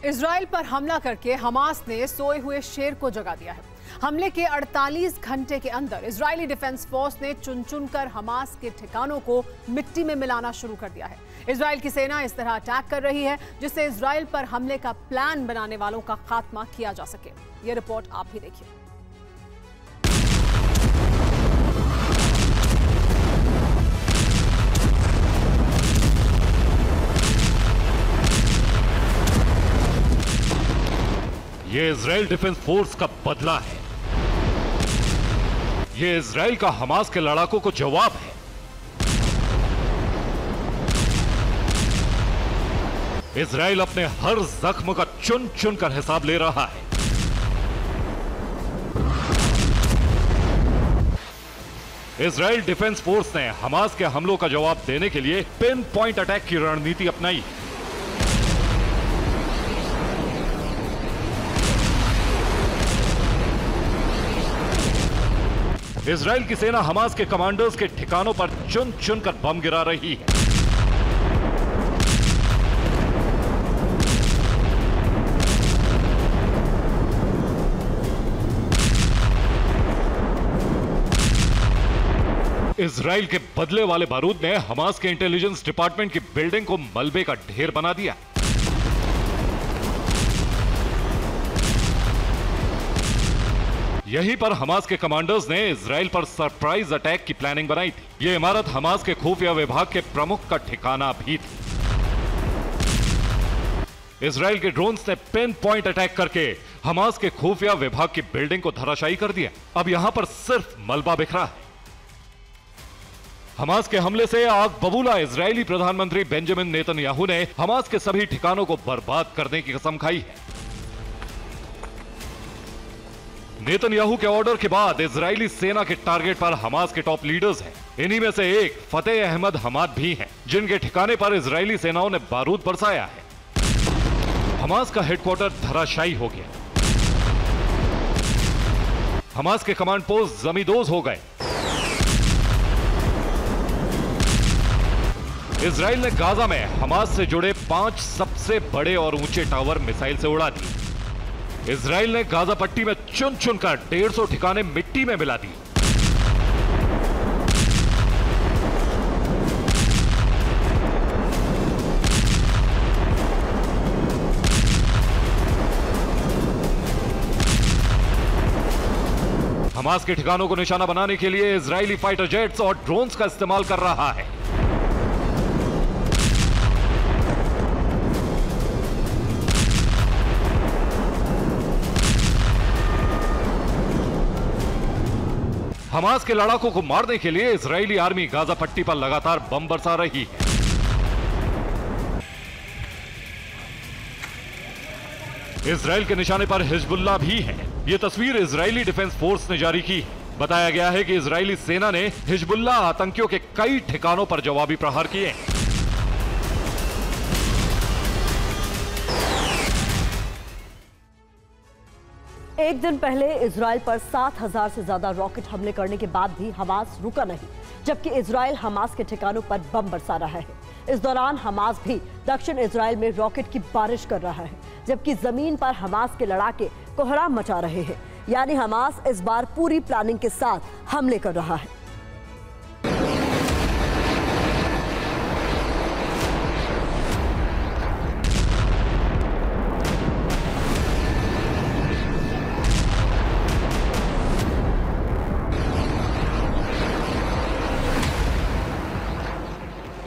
Israel पर हमला करके हमास ने सोए हुए शेर को जगा दिया है। हमले के 48 घंटे के अंदर इजरायली डिफेंस फोर्स ने चुन चुनकर हमास के ठिकानों को मिट्टी में मिलाना शुरू कर दिया है। इजराइल की सेना इस तरह अटैक कर रही है जिससे इजराइल पर हमले का प्लान बनाने वालों का खात्मा किया जा सके। यह रिपोर्ट आप भी देखिए। ये इजराइल डिफेंस फोर्स का बदला है। ये इजराइल का हमास के लड़ाकों को जवाब है। इजराइल अपने हर जख्म का चुन चुन कर हिसाब ले रहा है। इजराइल डिफेंस फोर्स ने हमास के हमलों का जवाब देने के लिए पिन पॉइंट अटैक की रणनीति अपनाई। इजराइल की सेना हमास के कमांडर्स के ठिकानों पर चुन चुन कर बम गिरा रही है। इजराइल के बदले वाले बारूद ने हमास के इंटेलिजेंस डिपार्टमेंट की बिल्डिंग को मलबे का ढेर बना दिया। यहीं पर हमास के कमांडर्स ने इजराइल पर सरप्राइज अटैक की प्लानिंग बनाई थी। यह इमारत हमास के खुफिया विभाग के प्रमुख का ठिकाना भी थी। इजराइल के ड्रोन्स ने पिन पॉइंट अटैक करके हमास के खुफिया विभाग की बिल्डिंग को धराशायी कर दिया। अब यहां पर सिर्फ मलबा बिखरा है। हमास के हमले से आग बबूला इजरायली प्रधानमंत्री बेंजामिन नेतन्याहू ने हमास के सभी ठिकानों को बर्बाद करने की कसम खाई है। नेतन्याहू के ऑर्डर के बाद इजरायली सेना के टारगेट पर हमास के टॉप लीडर्स हैं। इन्हीं में से एक फतेह अहमद हमाद भी हैं, जिनके ठिकाने पर इजरायली सेनाओं ने बारूद बरसाया है। हमास का हेडक्वार्टर धराशायी हो गया। हमास के कमांड पोस्ट जमींदोज हो गए। इजराइल ने गाजा में हमास से जुड़े 5 सबसे बड़े और ऊंचे टावर मिसाइल से उड़ा दिए। इजराइल ने गाजा पट्टी में चुन चुनकर 150 ठिकाने मिट्टी में मिला दी। हमास के ठिकानों को निशाना बनाने के लिए इजरायली फाइटर जेट्स और ड्रोन्स का इस्तेमाल कर रहा है। हमास के लड़ाकों को मारने के लिए इजरायली आर्मी गाजा पट्टी पर लगातार बम बरसा रही है। इजराइल के निशाने पर हिजबुल्लाह भी है। यह तस्वीर इजरायली डिफेंस फोर्स ने जारी की है। बताया गया है कि इजरायली सेना ने हिजबुल्लाह आतंकियों के कई ठिकानों पर जवाबी प्रहार किए हैं। एक दिन पहले इजराइल पर 7,000 से ज्यादा रॉकेट हमले करने के बाद भी हमास रुका नहीं, जबकि इजराइल हमास के ठिकानों पर बम बरसा रहा है। इस दौरान हमास भी दक्षिण इजराइल में रॉकेट की बारिश कर रहा है, जबकि जमीन पर हमास के लड़ाके कोहराम मचा रहे हैं। यानी हमास इस बार पूरी प्लानिंग के साथ हमले कर रहा है।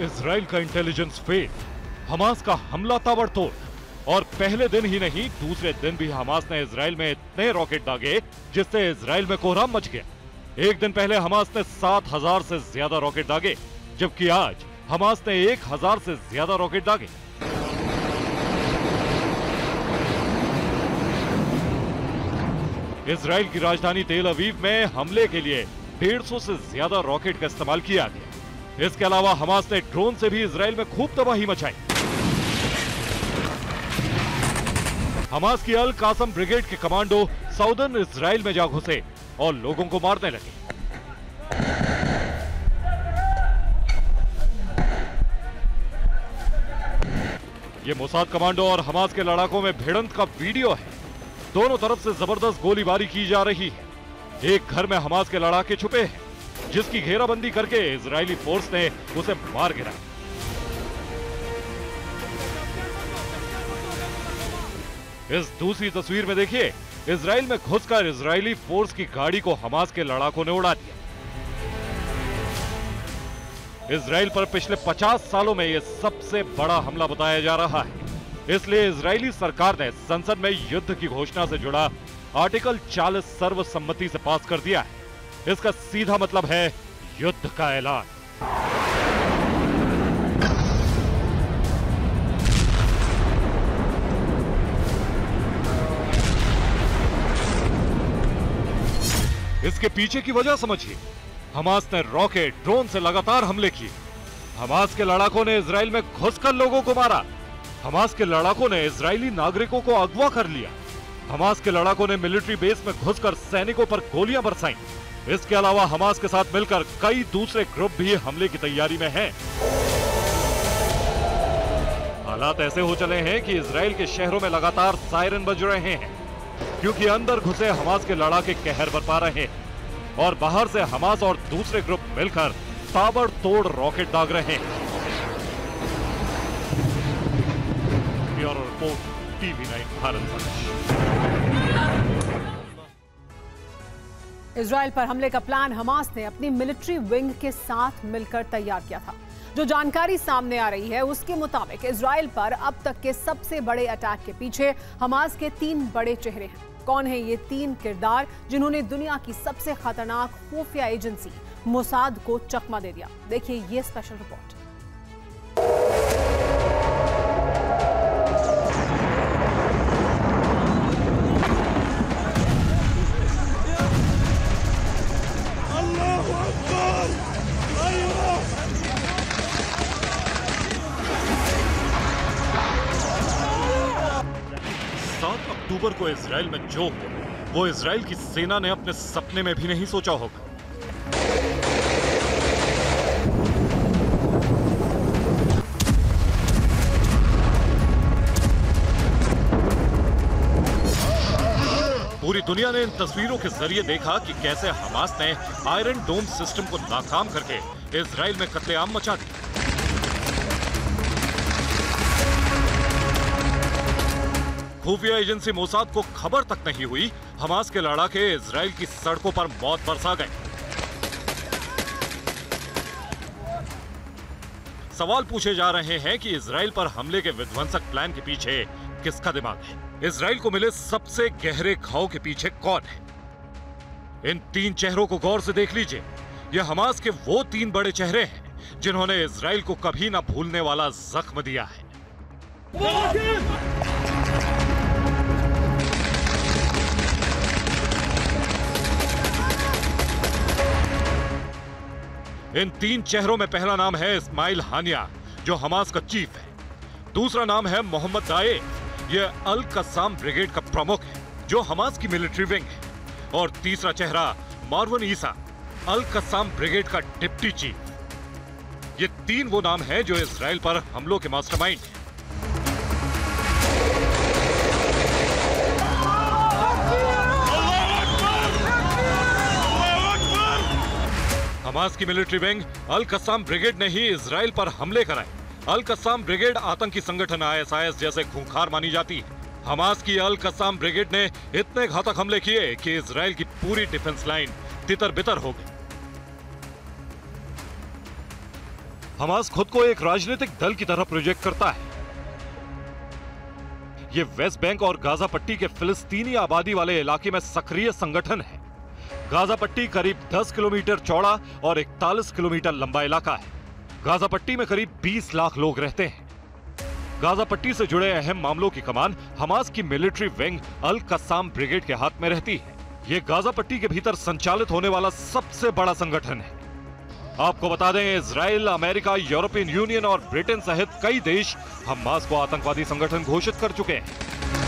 इजराइल का इंटेलिजेंस फेल, हमास का हमला ताबड़तोड़। और पहले दिन ही नहीं, दूसरे दिन भी हमास ने इजराइल में इतने रॉकेट दागे जिससे इजराइल में कोहराम मच गया। एक दिन पहले हमास ने 7,000 से ज्यादा रॉकेट दागे, जबकि आज हमास ने 1,000 से ज्यादा रॉकेट दागे। इजराइल की राजधानी तेल अवीव में हमले के लिए 150 से ज्यादा रॉकेट का इस्तेमाल किया गया। इसके अलावा हमास ने ड्रोन से भी इजराइल में खूब तबाही मचाई। हमास की अल कासम ब्रिगेड के कमांडो साउदर्न इजराइल में जा घुसे और लोगों को मारने लगे। ये मोसाद कमांडो और हमास के लड़ाकों में भिड़ंत का वीडियो है। दोनों तरफ से जबरदस्त गोलीबारी की जा रही है। एक घर में हमास के लड़ाके छुपे हैं, जिसकी घेराबंदी करके इजरायली फोर्स ने उसे मार गिराया। इस दूसरी तस्वीर में देखिए, इजराइल में घुसकर इजरायली फोर्स की गाड़ी को हमास के लड़ाकों ने उड़ा दिया। इजराइल पर पिछले 50 सालों में यह सबसे बड़ा हमला बताया जा रहा है। इसलिए इजरायली सरकार ने संसद में युद्ध की घोषणा से जुड़ा आर्टिकल 40 सर्वसम्मति से पास कर दिया है। इसका सीधा मतलब है युद्ध का ऐलान। इसके पीछे की वजह समझिए। हमास ने रॉकेट, ड्रोन से लगातार हमले किए। हमास के लड़ाकों ने इजराइल में घुसकर लोगों को मारा। हमास के लड़ाकों ने इजरायली नागरिकों को अगवा कर लिया। हमास के लड़ाकों ने मिलिट्री बेस में घुसकर सैनिकों पर गोलियां बरसाईं। इसके अलावा हमास के साथ मिलकर कई दूसरे ग्रुप भी हमले की तैयारी में हैं। हालात ऐसे हो चले हैं कि इजराइल के शहरों में लगातार सायरन बज रहे हैं, क्योंकि अंदर घुसे हमास के लड़ाके कहर बरपा रहे हैं और बाहर से हमास और दूसरे ग्रुप मिलकर ताबड़तोड़ रॉकेट दाग रहे हैं। Bureau report, TV9 Bharat. Israel पर हमले का प्लान हमास ने अपनी मिलिट्री विंग के साथ मिलकर तैयार किया था। जो जानकारी सामने आ रही है उसके मुताबिक इजराइल पर अब तक के सबसे बड़े अटैक के पीछे हमास के 3 बड़े चेहरे हैं। कौन है ये 3 किरदार जिन्होंने दुनिया की सबसे खतरनाक खुफिया एजेंसी मोसाद को चकमा दे दिया? देखिए ये स्पेशल रिपोर्ट। अक्टूबर को इजराइल में जो हुआ वो इजराइल की सेना ने अपने सपने में भी नहीं सोचा होगा। पूरी दुनिया ने इन तस्वीरों के जरिए देखा कि कैसे हमास ने आयरन डोम सिस्टम को नाकाम करके इजराइल में कत्लेआम मचा दिया। खुफिया एजेंसी मोसाद को खबर तक नहीं हुई, हमास के लड़ाके इजराइल की सड़कों पर मौत बरसा गए। सवाल पूछे जा रहे हैं कि इजराइल पर हमले के विध्वंसक प्लान के पीछे किसका दिमाग है? इजराइल को मिले सबसे गहरे घाव के पीछे कौन है? इन 3 चेहरों को गौर से देख लीजिए। यह हमास के वो 3 बड़े चेहरे हैं जिन्होंने इजराइल को कभी ना भूलने वाला जख्म दिया है। इन 3 चेहरों में पहला नाम है इस्माइल हानिया, जो हमास का चीफ है। दूसरा नाम है मोहम्मद दाए, यह अल कस्साम ब्रिगेड का प्रमुख है, जो हमास की मिलिट्री विंग है। और तीसरा चेहरा मारवन ईसा, अल कस्साम ब्रिगेड का डिप्टी चीफ। ये 3 वो नाम हैं जो इजराइल पर हमलों के मास्टरमाइंड हैं। हमास की मिलिट्री विंग अल कस्साम ब्रिगेड ने ही इजराइल पर हमले कराए। अल कस्साम ब्रिगेड आतंकी संगठन ISIS जैसे खूंखार मानी जाती है। हमास की अल कस्साम ब्रिगेड ने इतने घातक हमले किए कि इजराइल की पूरी डिफेंस लाइन तितर-बितर हो गई। हमास खुद को एक राजनीतिक दल की तरह प्रोजेक्ट करता है। ये वेस्ट बैंक और गाजा पट्टी के फिलिस्तीनी आबादी वाले इलाके में सक्रिय संगठन है। गाजा पट्टी करीब 10 किलोमीटर चौड़ा और 41 किलोमीटर लंबा इलाका है। गाजा पट्टी में करीब 20 लाख लोग रहते हैं। गाजा पट्टी से जुड़े अहम मामलों की कमान हमास की मिलिट्री विंग अल कस्साम ब्रिगेड के हाथ में रहती है। ये गाजा पट्टी के भीतर संचालित होने वाला सबसे बड़ा संगठन है। आपको बता दें, इजराइल, अमेरिका, यूरोपियन यूनियन और ब्रिटेन सहित कई देश हमास को आतंकवादी संगठन घोषित कर चुके हैं।